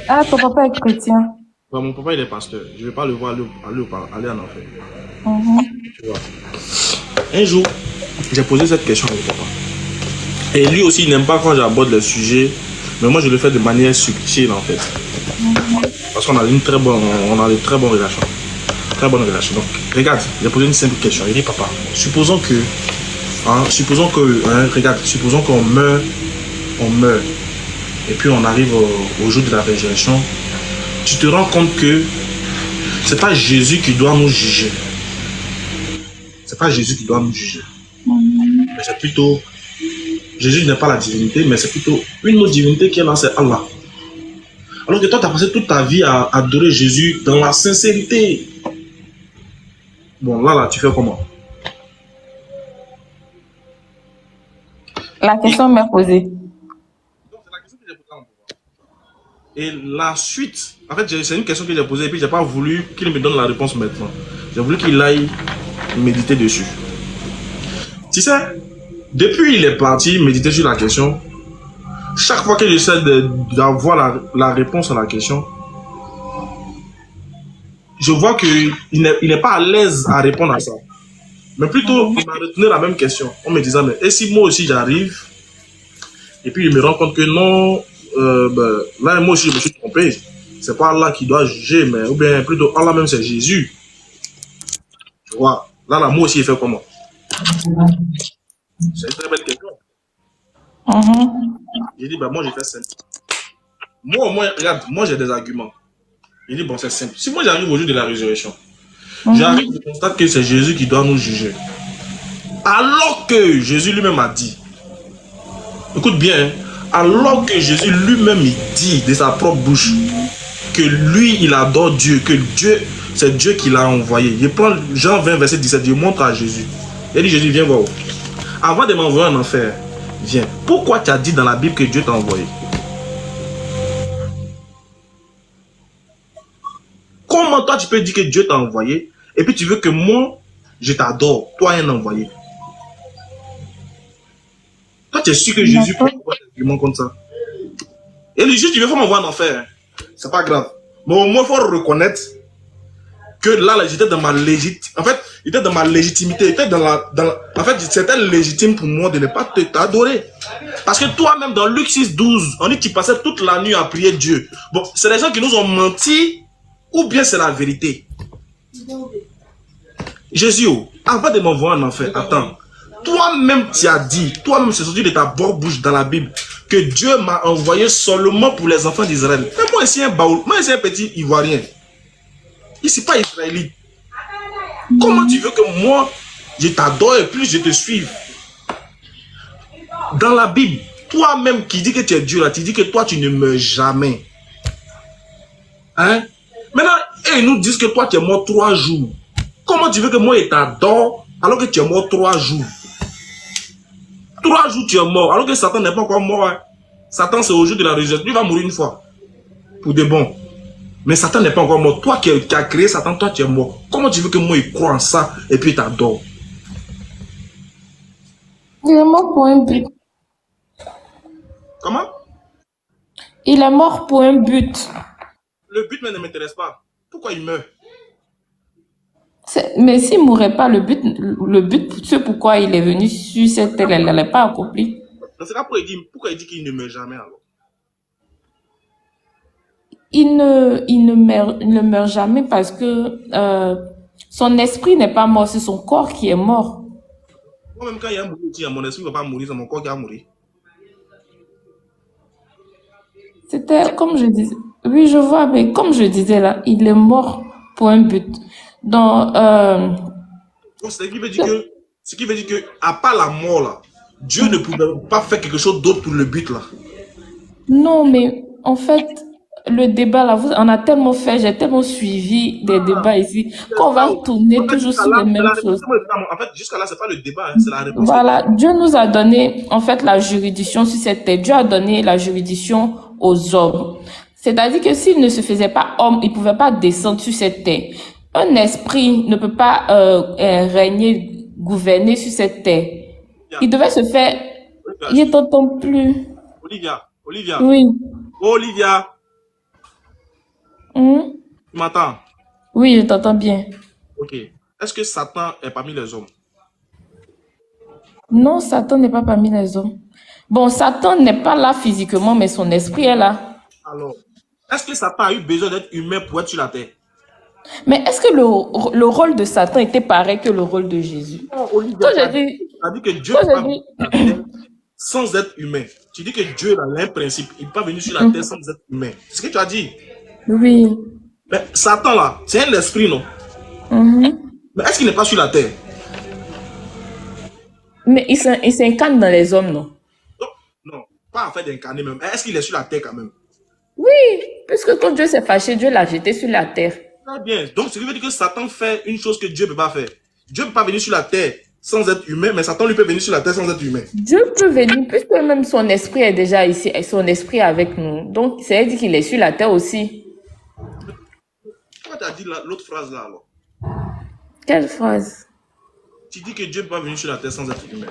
Ah, ton papa est chrétien. Ouais, mon papa il est pasteur. Je ne veux pas le voir aller en enfer. Tu vois. Un jour, j'ai posé cette question à mon papa. Et lui aussi, il n'aime pas quand j'aborde le sujet. Mais moi, je le fais de manière subtile, en fait. Parce qu'on a de très bonnes relations. Très bonnes relations. Donc, regarde, j'ai posé une simple question. Il dit, papa, supposons qu'on meurt. Et puis, on arrive au jour de la résurrection. Tu te rends compte que c'est pas Jésus qui doit nous juger. C'est pas Jésus qui doit nous juger. Mais c'est plutôt... Jésus n'est pas la divinité, mais c'est plutôt une autre divinité qui est là, c'est Allah. Alors que toi, tu as passé toute ta vie à adorer Jésus dans la sincérité. Bon, là, tu fais comment? La question m'est posée. Donc, c'est la question que j'ai posée à mon papa. Et la suite, en fait, c'est une question que j'ai posée et puis j'ai pas voulu qu'il me donne la réponse maintenant. J'ai voulu qu'il aille méditer dessus. Tu sais, depuis il est parti méditer sur la question, chaque fois que j'essaie d'avoir la réponse à la question, je vois qu'il n'est pas à l'aise à répondre à ça. Mais plutôt, il m'a retenu la même question. On me disait, mais et si moi aussi j'arrive, et puis il me rend compte que non, là moi aussi je me suis trompé. C'est pas Allah qui doit juger, mais ou bien plutôt Allah même c'est Jésus. Tu vois, là moi aussi il fait comment? C'est une très belle question. Il dit, moi j'ai fait simple. Moi au moins, regarde, moi j'ai des arguments. Il dit, bon c'est simple. Si moi j'arrive au jour de la résurrection, j'arrive et constate que c'est Jésus qui doit nous juger. Alors que Jésus lui-même a dit, écoute bien, alors que Jésus lui-même il dit de sa propre bouche que lui, il adore Dieu, que Dieu, c'est Dieu qui l'a envoyé. Je prends Jean 20, verset 17, je montre à Jésus. Il dit, Jésus, viens voir. Avant de m'envoyer en enfer, viens. Pourquoi tu as dit dans la Bible que Dieu t'a envoyé? Comment toi, tu peux dire que Dieu t'a envoyé et puis tu veux que moi, je t'adore, toi, un envoyé? Toi, tu es sûr que Jésus peut avoir des arguments comme ça? Et le juge, tu veux faire m'envoyer en enfer. C'est pas grave. Mais au moins, il faut reconnaître que là, j'étais dans ma légitimité. En fait, j'étais dans ma légitimité. En fait, c'était légitime pour moi de ne pas t'adorer. Parce que toi-même, dans Luc 6, 12, on dit que tu passais toute la nuit à prier Dieu. Bon, c'est les gens qui nous ont menti ou bien c'est la vérité. Jésus, avant de m'envoyer en enfer, attends. Toi-même, tu as dit, toi-même, c'est sorti de ta bouche dans la Bible, que Dieu m'a envoyé seulement pour les enfants d'Israël. Mais moi, ici, un baoul, moi, ici, un petit Ivoirien. Ici, pas israélite. Comment tu veux que moi, je t'adore et plus je te suive? Dans la Bible, toi-même qui dis que tu es Dieu, là, tu dis que toi, tu ne meurs jamais. Hein? Maintenant, ils nous disent que toi, tu es mort 3 jours. Comment tu veux que moi, je t'adore alors que tu es mort 3 jours? 3 jours, tu es mort, alors que Satan n'est pas encore mort. Hein. Satan, c'est au jour de la résurrection. Lui va mourir une fois. Pour de bon. Mais Satan n'est pas encore mort. Toi qui as créé Satan, toi, tu es mort. Comment tu veux que moi, il croie en ça et puis il t'adore? Il est mort pour un but. Comment? Il est mort pour un but. Le but ne m'intéresse pas. Pourquoi il meurt? Mais s'il ne mourrait pas, le but, c'est pourquoi il est venu sur cette terre, elle n'allait pas accompli. C'est là pourquoi il dit qu'il ne meurt jamais alors? Il ne meurt jamais parce que son esprit n'est pas mort, c'est son corps qui est mort. Moi-même, quand il y a un mourir, mon esprit ne va pas mourir, c'est mon corps qui va mourir. C'était comme je disais. Oui, je vois, mais comme je disais là, il est mort pour un but. Donc, ce qui veut dire que, à part la mort là, Dieu ne pouvait pas faire quelque chose d'autre pour le but là. Non, mais en fait, le débat là, on a tellement fait, j'ai tellement suivi des débats ici, qu'on va tourner toujours sur les mêmes choses. En fait, jusqu'à là, c'est pas le débat, hein, c'est la réponse. Voilà, Dieu nous a donné, en fait, la juridiction sur cette terre. Dieu a donné la juridiction aux hommes. C'est-à-dire que s'il ne se faisait pas homme, il ne pouvait pas descendre sur cette terre. Un esprit ne peut pas régner, gouverner sur cette terre. Il devait se faire... Il ne t'entend plus. Olivia. Oui. Olivia. Tu m'entends? Oui, je t'entends bien. Ok. Est-ce que Satan est parmi les hommes? Non, Satan n'est pas parmi les hommes. Bon, Satan n'est pas là physiquement, mais son esprit est là. Alors, est-ce que Satan a eu besoin d'être humain pour être sur la terre? Mais est-ce que le rôle de Satan était pareil que le rôle de Jésus? Toi, j'ai dit que Dieu n'est pas venu sur la terre sans être humain. Tu dis que Dieu a un principe. Il n'est pas venu sur la terre sans être humain. C'est ce que tu as dit. Oui. Mais Satan, là, c'est un esprit, non? Mais est-ce qu'il n'est pas sur la terre? Mais il s'incarne dans les hommes, non? Non, pas en fait d'incarner même. Est-ce qu'il est sur la terre quand même? Oui, puisque quand Dieu s'est fâché, Dieu l'a jeté sur la terre. Très bien. Donc, ce qui veut dire que Satan fait une chose que Dieu ne peut pas faire. Dieu ne peut pas venir sur la terre sans être humain, mais Satan lui peut venir sur la terre sans être humain. Dieu peut venir, puisque même son esprit est déjà ici, et son esprit est avec nous. Donc, ça veut dire qu'il est sur la terre aussi. Pourquoi tu as dit l'autre phrase là alors? Quelle phrase? Tu dis que Dieu ne peut pas venir sur la terre sans être humain.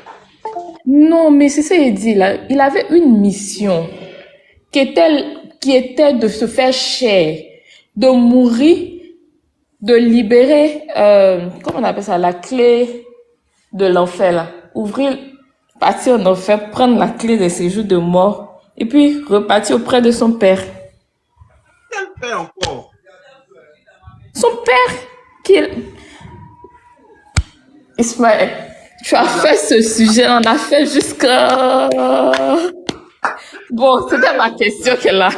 Non, mais c'est ça qu'il dit là. Il avait une mission qui était de se faire chair, de mourir, de libérer, comment on appelle ça, la clé de l'enfer là. Ouvrir, partir en enfer, prendre la clé des séjours de mort et puis repartir auprès de son père. Quel père encore? Son père Ismaël, tu as fait ce sujet, on a fait jusqu'à... Bon, c'était ma question qu'elle a.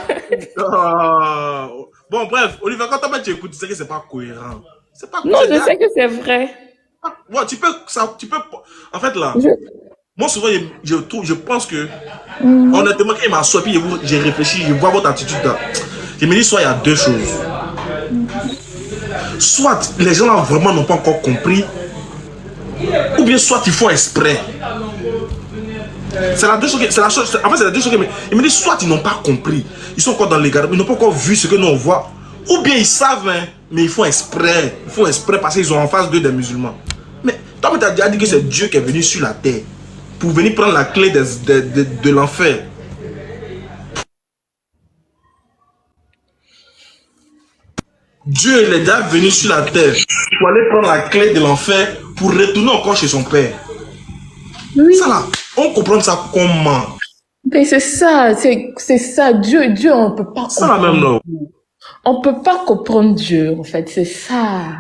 Bon, bref, Olivier, quand tu écoutes, tu sais que c'est pas cohérent. C'est pas Non, je sais que c'est vrai. Bon, tu peux, en fait, là, moi, souvent, je pense que, honnêtement, quand il m'assoit, puis j'ai réfléchi, je vois votre attitude là. Je me dis, soit il y a deux choses. Soit les gens là vraiment n'ont pas encore compris, ou bien soit ils font exprès. C'est la deux choses. En fait, c'est la deux choses. Il me dit, soit ils n'ont pas compris, ils sont encore dans les gardes, ils n'ont pas encore vu ce que nous on voit, ou bien ils savent, hein, mais ils font exprès. Ils font exprès parce qu'ils ont en face d'eux des musulmans. Mais toi, tu as déjà dit que c'est Dieu qui est venu sur la terre pour venir prendre la clé de l'enfer. Dieu il est déjà venu sur la terre pour aller prendre la clé de l'enfer pour retourner encore chez son père. Oui. Ça là, on comprend ça comment? Mais c'est ça, Dieu, on peut pas comprendre. Ça là même non. On peut pas comprendre Dieu, en fait, c'est ça.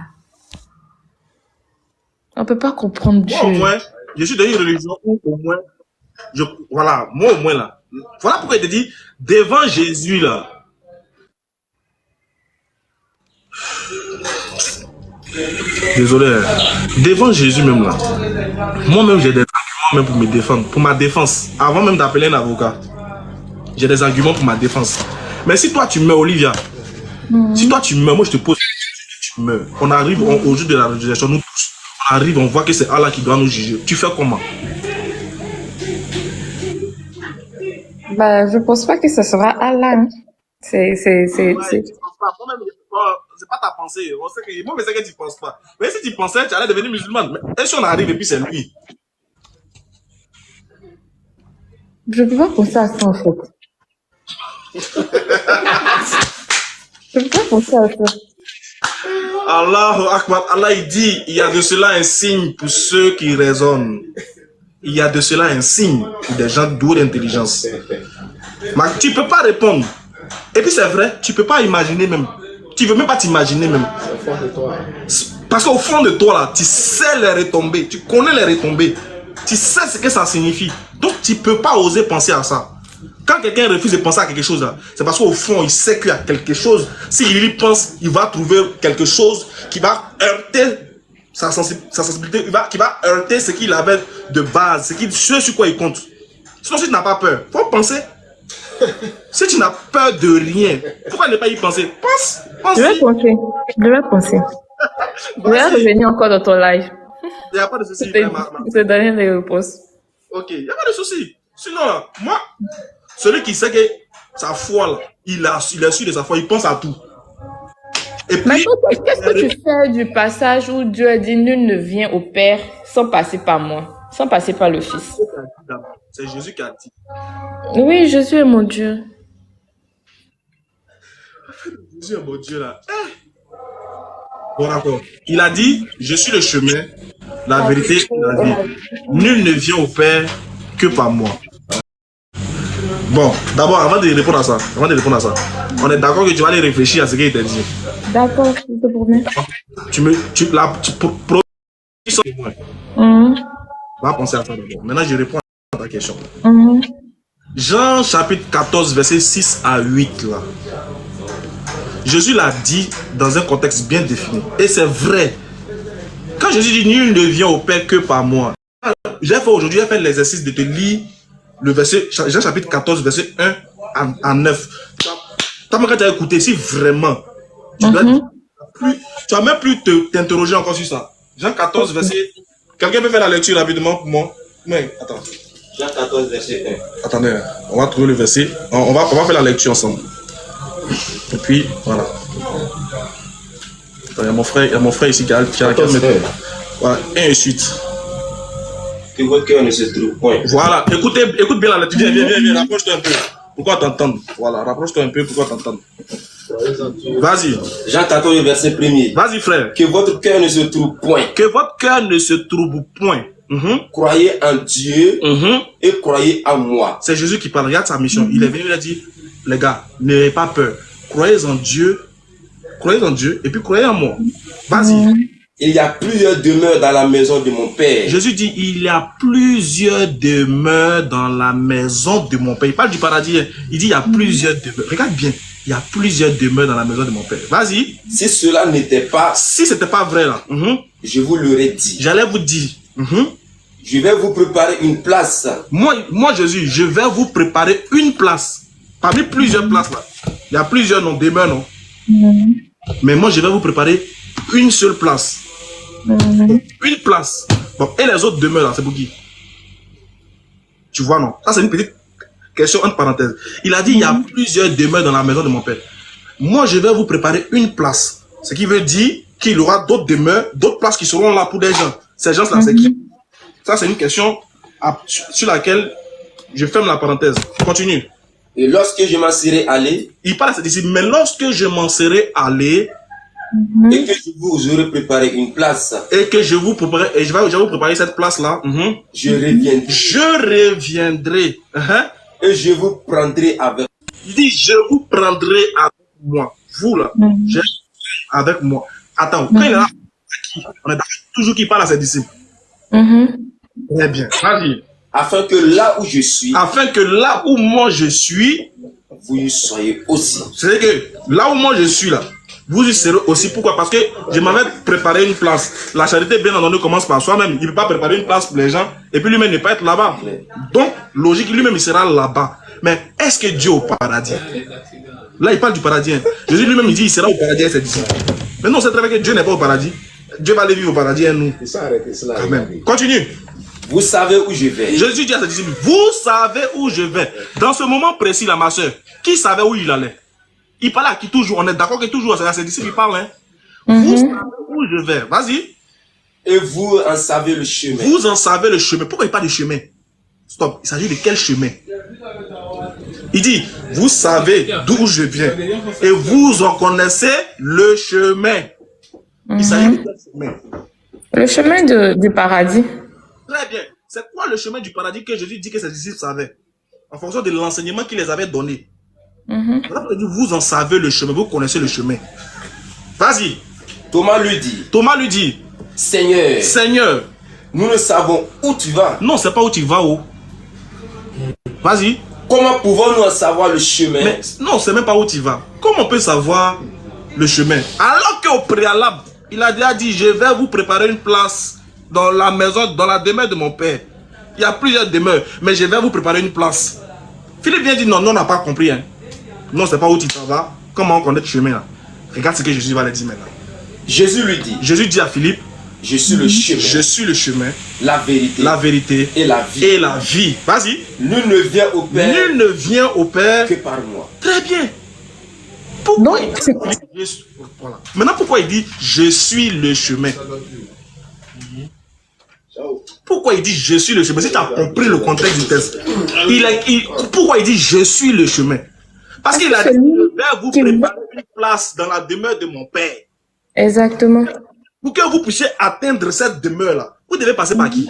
On peut pas comprendre Dieu. Moi au moins, je suis dans une religion où au moins, voilà, moi au moins là. Voilà pourquoi il te dit, devant Jésus là. Désolé, devant Jésus même là, moi-même j'ai des arguments même pour me défendre, pour ma défense, avant même d'appeler un avocat. J'ai des arguments pour ma défense. Mais si toi tu meurs, Olivia, si toi tu meurs, moi je te pose, tu meurs. On arrive au jour de la résurrection, nous tous, on arrive, on voit que c'est Allah qui doit nous juger. Tu fais comment? Bah, je pense pas que ce sera Allah. Hein. C'est pas ta pensée. On sait que, moi, je sais que tu penses pas. Mais si tu pensais, tu allais devenir musulmane. Mais si on arrive et puis c'est lui. Je peux pas penser à ça, en fait. Je peux pas penser à ça. Allahu Akbar. Allah, il dit, il y a de cela un signe pour ceux qui raisonnent. Il y a de cela un signe pour des gens doués d'intelligence. Mais tu peux pas répondre. Et puis c'est vrai, tu peux pas imaginer même. Tu veux même pas t'imaginer même. Parce qu'au fond de toi là, tu sais les retombées, tu connais les retombées, tu sais ce que ça signifie. Donc tu peux pas oser penser à ça. Quand quelqu'un refuse de penser à quelque chose là, c'est parce qu'au fond il sait qu'il y a quelque chose. S'il y pense, il va trouver quelque chose qui va heurter sa sensibilité, qui va heurter ce qu'il avait de base, ce sur quoi il compte. Sinon si tu n'as pas peur, faut penser. Si tu n'as peur de rien, pourquoi ne pas y penser? Pense. Je vais penser. Je vais revenir encore dans ton live. Il n'y a pas de souci. Je te donner les réponses. Ok, il n'y a pas de souci. Sinon, là, moi, celui qui sait que sa foi, là, il est sûr de sa foi, il pense à tout. Et puis, maintenant, qu'est-ce que tu fais du passage où Dieu a dit nul ne vient au Père sans passer par moi, sans passer par le Fils? C'est Jésus qui a dit. Oui, Jésus est mon Dieu. Jésus est mon Dieu là. Bon d'accord. Il a dit, je suis le chemin, la vérité et la vie. Nul ne vient au Père que par moi. Bon, d'abord, avant de répondre à ça, on est d'accord que tu vas aller réfléchir à ce qu'il t'a dit. D'accord, je te promets. Va penser à ça d'abord. Maintenant, je réponds à ta question. Jean chapitre 14, verset 6 à 8 là. Jésus l'a dit dans un contexte bien défini. Et c'est vrai. Quand Jésus dit nul ne vient au Père que par moi. Aujourd'hui, j'ai fait l'exercice de te lire le verset, Jean chapitre 14, verset 1 à 9. Quand tu as écouté, si vraiment, tu vas même plus t'interroger encore sur ça. Jean 14, verset. Quelqu'un peut faire la lecture rapidement pour moi? Mais, attends. Jean 14, verset 1. Attendez, on va trouver le verset. On va faire la lecture ensemble. Et puis, voilà. Attends, il y a mon frère ici qui a voilà, et ensuite. Que votre cœur ne se trouve point. Voilà, écoute bien la lecture. Viens, rapproche-toi un peu. Pourquoi t'entendre? Voilà, rapproche-toi un peu, pourquoi t'entendre? Vas-y. Jean 14, verset 1er. Vas-y, frère. Que votre cœur ne se trouve point. Que votre cœur ne se trouve point. Croyez en Dieu et croyez en moi. C'est Jésus qui parle. Regarde sa mission. Il est venu, il a dit, les gars, n'ayez pas peur. Croyez en Dieu et puis croyez en moi. Vas-y. Il y a plusieurs demeures dans la maison de mon Père. Jésus dit, il y a plusieurs demeures dans la maison de mon Père. Il parle du paradis. Il dit, il y a plusieurs demeures. Regarde bien. Il y a plusieurs demeures dans la maison de mon Père. Vas-y. Si cela n'était pas... Si ce n'était pas vrai là. Je vous l'aurais dit. J'allais vous dire. Je vais vous préparer une place. Moi Jésus, je vais vous préparer une place. Parmi plusieurs places là, il y a plusieurs noms, demeures, non? Mais moi, je vais vous préparer une seule place. Une place. Bon, et les autres demeures là, c'est pour qui? Tu vois, non? Ça, c'est une petite question entre parenthèses. Il a dit, il y a plusieurs demeures dans la maison de mon père. Moi, je vais vous préparer une place. Ce qui veut dire qu'il y aura d'autres demeures, d'autres places qui seront là pour des gens. Ces gens-là, c'est qui? Ça, c'est une question sur laquelle je ferme la parenthèse. Continue. Et lorsque je m'en serai allé, il parle à ses disciples, mais lorsque je m'en serai allé, et que je vous aurai préparé une place, et que je vous préparerai, et je vais vous préparer cette place-là, je reviendrai. Je reviendrai. Et je vous prendrai avec. Il dit, je vous prendrai avec moi. Vous là, je avec moi. Attends, quand il est là, on est toujours qui parle à ses disciples. Très bien. Vas-y. Afin que là où je suis, afin que là où moi je suis, vous y soyez aussi. C'est que là où moi je suis là, vous y serez aussi. Pourquoi? Parce que je m'avais préparé une place. La charité, bien entendu, commence par soi-même. Il ne peut pas préparer une place pour les gens et puis lui-même ne pas être là-bas. Donc, logique, lui-même il sera là-bas. Mais est-ce que Dieu au paradis? Là, il parle du paradis. Jésus lui-même il dit il sera au paradis avec ses disciples. Mais non, c'est très vrai que Dieu n'est pas au paradis. Dieu va aller vivre au paradis et nous. Quand même. Continue. Vous savez où je vais. Jésus dit à ses disciples, vous savez où je vais. Dans ce moment précis, là, ma soeur, qui savait où il allait? Il parlait à qui toujours? On est d'accord que toujours, c'est à ses disciples qui parlent. Hein? Vous savez où je vais. Vas-y. Et vous en savez le chemin. Vous en savez le chemin. Pourquoi il parle de chemin? Stop. Il s'agit de quel chemin? Il dit, vous savez d'où je viens. Et vous en connaissez le chemin. Il s'agit de quel chemin? Le chemin du paradis. Très bien. C'est quoi le chemin du paradis que Jésus dit que ses disciples savaient? En fonction de l'enseignement qu'il les avait donné. Vous en savez le chemin, vous connaissez le chemin. Vas-y. Thomas lui dit. Thomas lui dit. Seigneur. Seigneur. Nous ne savons où tu vas. Non, c'est pas où tu vas. Où. Vas-y. Comment pouvons-nous en savoir le chemin? Mais non, c'est même pas où tu vas. Comment on peut savoir le chemin? Alors qu'au préalable, il a déjà dit, je vais vous préparer une place dans la maison, dans la demeure de mon père. Il y a plusieurs demeures, mais je vais vous préparer une place. Philippe vient dire, non, on n'a pas compris. Hein. Non, c'est pas où tu t'en vas. Comment on connaît le chemin là? Regarde ce que Jésus va lui dire maintenant. Jésus lui dit. Jésus dit à Philippe, je suis le chemin. Je suis le chemin. La vérité. Et la vie. Et la vie. Vas-y. Nul ne vient au Père. Nul ne vient au Père que par moi. Très bien. Pourquoi il dit, voilà. Maintenant, pourquoi il dit je suis le chemin? Pourquoi il dit je suis le chemin? Si tu as compris le contexte du texte, pourquoi il dit je suis le chemin? Parce qu'il a dit je vais vous préparer une place dans la demeure de mon père. Exactement. Pour que vous puissiez atteindre cette demeure-là, vous devez passer par qui?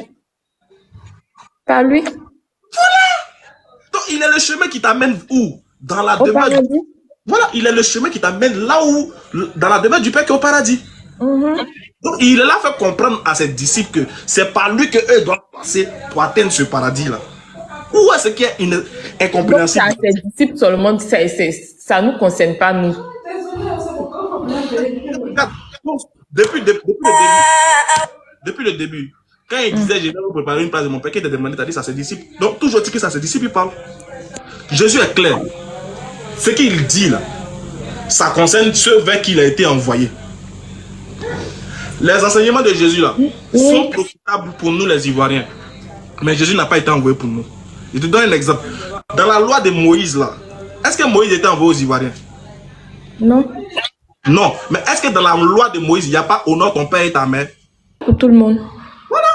Par lui. Voilà. Donc il est le chemin qui t'amène où? Dans la demeure. Voilà, il est le chemin qui t'amène là où, dans la demeure du Père qui est au paradis. Donc il est là fait comprendre à ses disciples que c'est par lui qu'eux doivent passer pour atteindre ce paradis-là. Où est-ce qu'il y a une incompréhension? Donc, c'est à ses disciples seulement, ça ne nous concerne pas, nous. Depuis le début, quand il disait je vais vous préparer une place de mon père, qui était demandé, t'as dit ça à ses disciples. Donc toujours dit que ça à ses disciples, il parle. Jésus est clair. Ce qu'il dit là, ça concerne ceux vers qui il a été envoyé. Les enseignements de Jésus là sont profitables pour nous les Ivoiriens. Mais Jésus n'a pas été envoyé pour nous. Je te donne un exemple. Dans la loi de Moïse là, est-ce que Moïse était envoyé aux Ivoiriens? Non. Non, mais est-ce que dans la loi de Moïse, il n'y a pas honore ton père et ta mère? Pour tout le monde. Voilà.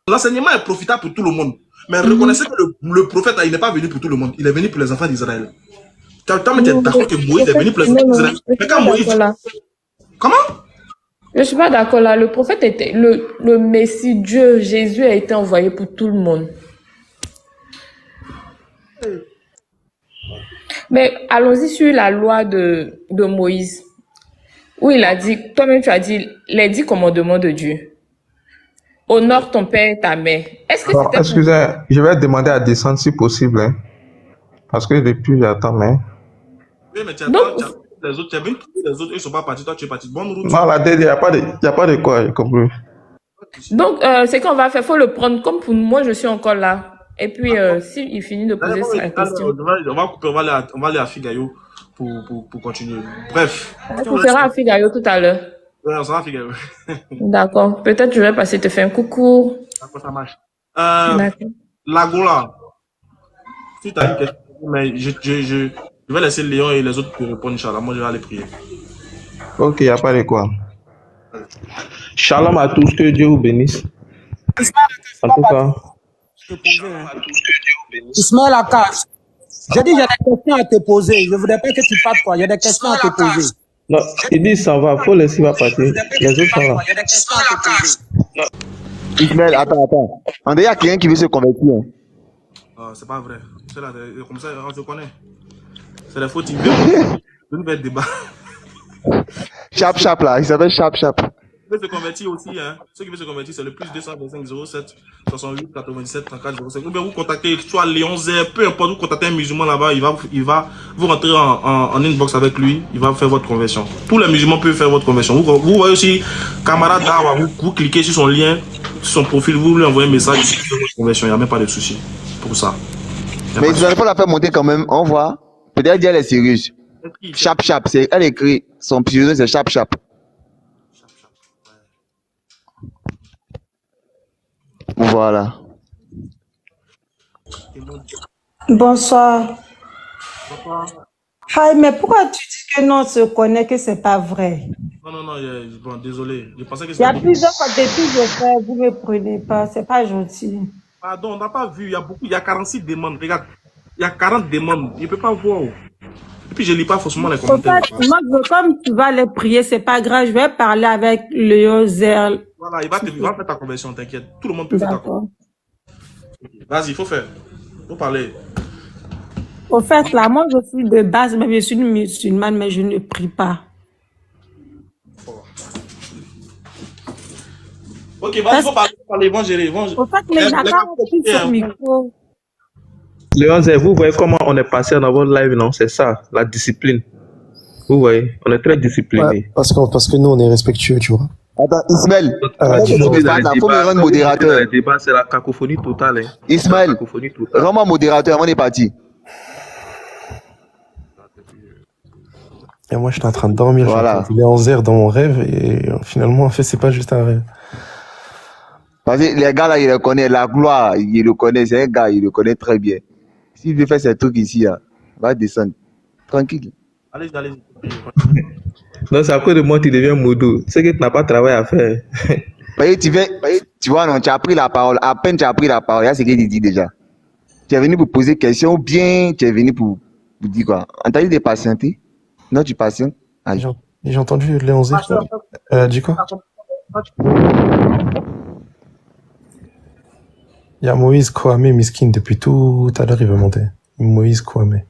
L'enseignement est profitable pour tout le monde. Mais reconnaissez que le prophète, il n'est pas venu pour tout le monde. Il est venu pour les enfants d'Israël. Tu es d'accord que Moïse est venu pour les enfants d'Israël? Mais quand Moïse... Comment? Je ne suis pas d'accord là. Le prophète était... Le Messie, Dieu, Jésus a été envoyé pour tout le monde. Mais allons-y sur la loi de Moïse. Où il a dit, toi-même tu as dit, les 10 commandements de Dieu. Honore ton père et ta mère. Est-ce que c'était... Excusez, je vais demander à descendre si possible. Hein, parce que depuis, j'attends, mais... Oui, mais tu attends, les autres, tu as vu les autres, ils ne sont pas partis, toi tu es parti. Bonne route. Non, il n'y a pas de quoi, j'ai compris. Donc, c'est qu'on va faire, il faut le prendre comme pour moi, je suis encore là. Et puis, s'il finit de poser sa question. On va couper, on va aller à Figayo pour continuer. Bref. On sera à Figayo tout à l'heure. Ouais, on sera à Figayo. D'accord. Peut-être je vais passer te faire un coucou. D'accord, ça marche. Lagola, si tu as une question, mais je vais laisser Léon et les autres te répondre, Inch'Allah. Moi, je vais aller prier. Ok, il n'y a pas de quoi. Shalom à tous, que Dieu vous bénisse. En tout cas. Ismaël Akash, j'ai dit j'ai des questions à te poser. Je ne voudrais pas que tu partes quoi. Il y a des questions à te poser. Non, il dit ça va, faut laisser ma partir. Les autres sont là. Ismaël, attends. On dirait qu'il y a quelqu'un qui veut se convertir. C'est pas vrai. C'est là, comme ça, on se connaît. C'est la faute. Je ne vais pas débat. Chap là, il s'appelle Chap. Qui veut se convertir aussi, hein. Ceux qui veulent se convertir, c'est le plus 225 07 68 97 34 05. Ou bien vous contactez soit Léon Zé, peu importe, vous contactez un musulman là-bas, il va vous rentrer en inbox avec lui, il va faire votre conversion. Tous les musulmans peuvent faire votre conversion. Vous voyez aussi, camarade Dawa, vous cliquez sur son lien, sur son profil, vous lui envoyez un message, il fait votre conversion, il n'y a même pas de souci pour ça. Mais vous n'allez pas la faire monter quand même, on voit. Peut-être qu'elle est sérieuse. Chap, elle écrit, son pseudo c'est Chap. Voilà. Bonsoir. Hi, mais pourquoi tu dis que non, on se connaît, que c'est pas vrai? Non, bon, désolé. Je pensais que il y a plusieurs fois depuis que je fais, vous ne me prenez pas, c'est pas gentil. Pardon, on n'a pas vu, il y a 46 demandes, regarde, il y a 40 demandes, il ne peut pas voir. Et puis je ne lis pas forcément les commentaires. En fait, moi, comme tu vas les prier, c'est pas grave, je vais parler avec Léo Zer. Voilà, il va faire ta conversion, t'inquiète. Tout le monde peut faire ta conversion. Vas-y, il faut faire. Il faut parler. Au fait, là, moi, je suis de base, mais je suis une musulmane, mais je ne prie pas. Ok, vas-y, il faut parler, vont gérer. Au fait, mais il n'a pas repris son micro. Léon, vous voyez comment on est passé dans votre live, non? C'est ça, la discipline. Vous voyez, on est très discipliné. Ouais, parce que nous, on est respectueux, tu vois. Attends, Ismaël, faut me rendre modérateur. Le débat, c'est la cacophonie totale. Hein. Ismaël, rends-moi modérateur, on est parti. Et moi, j'étais en train de dormir. Voilà. Je en zère dans mon rêve et finalement, en fait, c'est pas juste un rêve. Parce que les gars là, ils le connaissent, la gloire, ils le connaissent, c'est un gars, il le connaît très bien. S'il veut faire ces trucs ici, là, va descendre. Tranquille. Allez. Non, c'est à cause de moi que tu deviens moudou. C'est que tu n'as pas de travail à faire. Tu vois, non, tu as pris la parole. À peine tu as pris la parole, il y a ce qu'il dit déjà. Tu es venu pour poser des questions ou bien tu es venu pour dire quoi? On t'a dit de patienter? Non, tu patientes? J'ai entendu Léon Zé. Elle a dit quoi? Il y a Moïse Kouamé Miskin depuis tout à l'heure, il veut monter. Moïse Kouamé.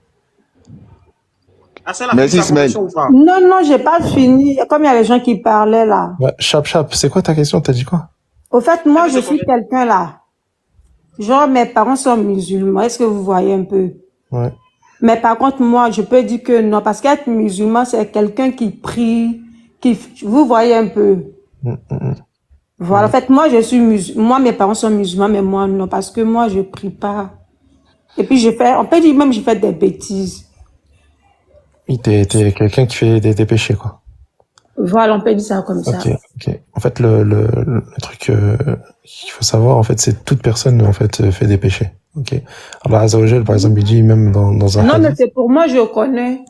Merci Ismaël. Non, j'ai pas fini. Comme il y a les gens qui parlaient là. Ouais, Chap, c'est quoi ta question? T'as dit quoi? Au fait, moi, je suis quelqu'un là. Genre, mes parents sont musulmans. Est-ce que vous voyez un peu? Ouais. Mais par contre, moi, je peux dire que non. Parce qu'être musulman, c'est quelqu'un qui prie, vous voyez un peu. Voilà. En fait, moi, moi, mes parents sont musulmans, mais moi, non. Parce que moi, je prie pas. Et puis, on peut dire même, j'ai fait des bêtises. Oui, t'es quelqu'un qui fait des péchés, quoi. Voilà, on peut dire ça comme ça. Ok. En fait, le truc qu'il faut savoir, en fait, c'est que toute personne, en fait, fait des péchés. Ok. Allah Azza wa Jal, par exemple, il dit même dans un non, hadith. mais c'est pour moi, je connais.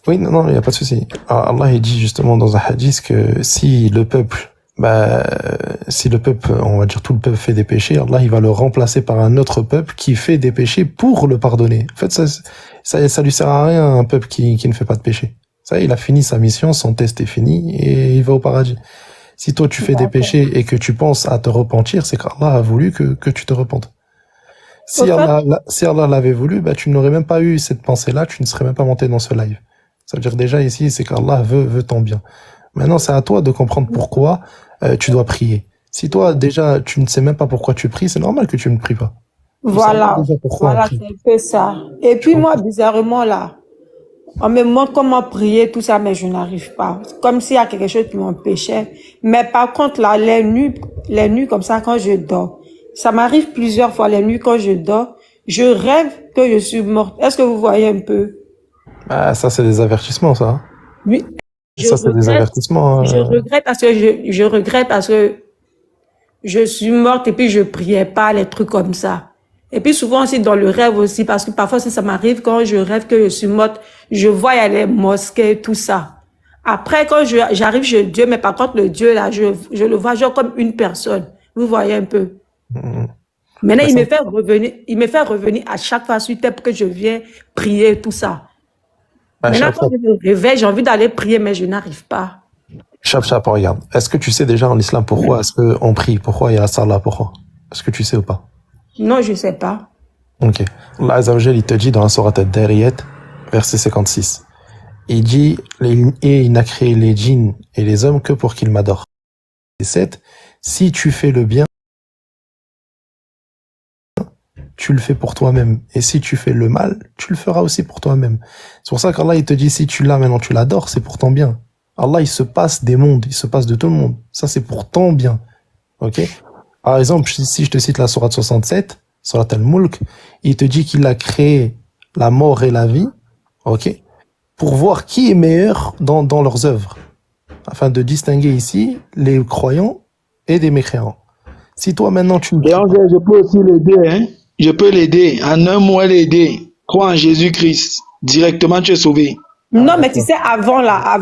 Oui, non, il n'y a pas de souci. Allah, il dit justement dans un hadith que si le peuple, on va dire tout le peuple fait des péchés, Allah, il va le remplacer par un autre peuple qui fait des péchés pour le pardonner. En fait, ça lui sert à rien, un peuple qui ne fait pas de péché. Ça, il a fini sa mission, son test est fini et il va au paradis. Si toi, tu fais des péchés et que tu penses à te repentir, c'est qu'Allah a voulu que tu te repentes. Si Allah l'avait voulu, tu n'aurais même pas eu cette pensée-là, tu ne serais même pas monté dans ce live. Ça veut dire déjà ici, c'est qu'Allah veut ton bien. Maintenant, c'est à toi de comprendre pourquoi tu dois prier. Si toi, déjà, tu ne sais même pas pourquoi tu pries, c'est normal que tu ne pries pas. Voilà, c'est un peu ça. Et puis moi, bizarrement, là, on me montre comment prier, tout ça, mais je n'arrive pas. Comme s'il y a quelque chose qui m'empêchait. Mais par contre, là, les nuits comme ça, quand je dors, Ça m'arrive plusieurs fois les nuits quand je dors. Je rêve que je suis morte. Est-ce que vous voyez un peu? Ah, ça, c'est des avertissements, ça. Oui. Ça, c'est des avertissements. Je regrette parce que je regrette parce que je suis morte et puis je priais pas, les trucs comme ça. Et puis souvent aussi dans le rêve aussi, parce que parfois ça m'arrive quand je rêve que je suis morte, je vois il y a les mosquées, tout ça. Après, quand j'arrive chez Dieu, mais par contre le Dieu là, je le vois genre comme une personne. Vous voyez un peu. Maintenant, il me fait revenir à chaque fois suite pour que je viens prier, tout ça. Maintenant, quand je me réveille, j'ai envie d'aller prier, mais je n'arrive pas. Chap, regarde. Est-ce que tu sais déjà en islam pourquoi est-ce qu'on prie? Pourquoi il y a la salat? Pourquoi? Est-ce que tu sais ou pas? Non, je sais pas. Ok. Allah Azza wa Jal, il te dit dans la sourate Ad-Dariyat, verset 56. Il dit, et il n'a créé les djinns et les hommes que pour qu'ils m'adorent. Et 7. Si tu fais le bien, tu le fais pour toi-même. Et si tu fais le mal, tu le feras aussi pour toi-même. C'est pour ça qu'Allah, il te dit, si tu l'as maintenant, tu l'adores, c'est pour ton bien. Allah, il se passe des mondes, il se passe de tout le monde. Ça, c'est pour ton bien. Ok? Par exemple, si je te cite la sourate 67, sourate Al-Mulk, il te dit qu'il a créé la mort et la vie, ok? Pour voir qui est meilleur dans leurs œuvres. Afin de distinguer ici les croyants et des mécréants. Si toi, maintenant, tu me dis... Je peux aussi l'aider, hein? Je peux l'aider. En un mois, l'aider. Crois en Jésus-Christ. Directement, tu es sauvé. Non, mais tu sais, avant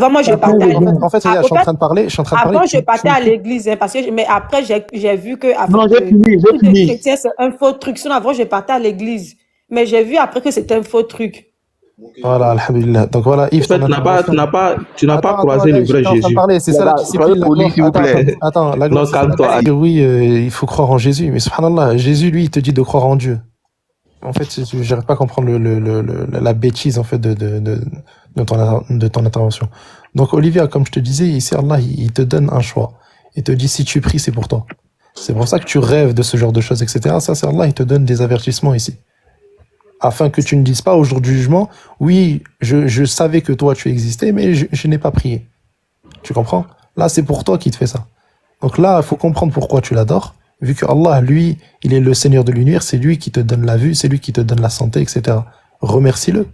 moi, je partais à l'église. En fait, je suis en train de parler. Avant, je partais à l'église, hein, parce que, mais après, j'ai vu que, non, j'ai fini. Chrétien, c'est un faux truc. Sinon, avant, je partais à l'église. Mais j'ai vu après que c'était un faux truc. Voilà, alhamdulillah. Donc voilà, Yves, en fait, tu n'as pas croisé le vrai Jésus. C'est ça la discipline. S'il vous plaît. Attends, la gloire. Non, calme-toi. Oui, il faut croire en Jésus. Mais subhanallah, Jésus, lui, il te dit de croire en Dieu. En fait, je n'arrive pas à comprendre la bêtise, en fait, de ton intervention. Donc, Olivia, comme je te disais, ici, Allah, il te donne un choix. Il te dit, si tu pries, c'est pour toi. C'est pour ça que tu rêves de ce genre de choses, etc. Ça, c'est Allah, il te donne des avertissements ici. Afin que tu ne dises pas au jour du jugement, oui, je savais que toi, tu existais, mais je n'ai pas prié. Tu comprends? Là, c'est pour toi qu'il te fait ça. Donc là, il faut comprendre pourquoi tu l'adores. Vu que Allah, lui, il est le Seigneur de l'univers, c'est lui qui te donne la vue, c'est lui qui te donne la santé, etc. Remercie-le.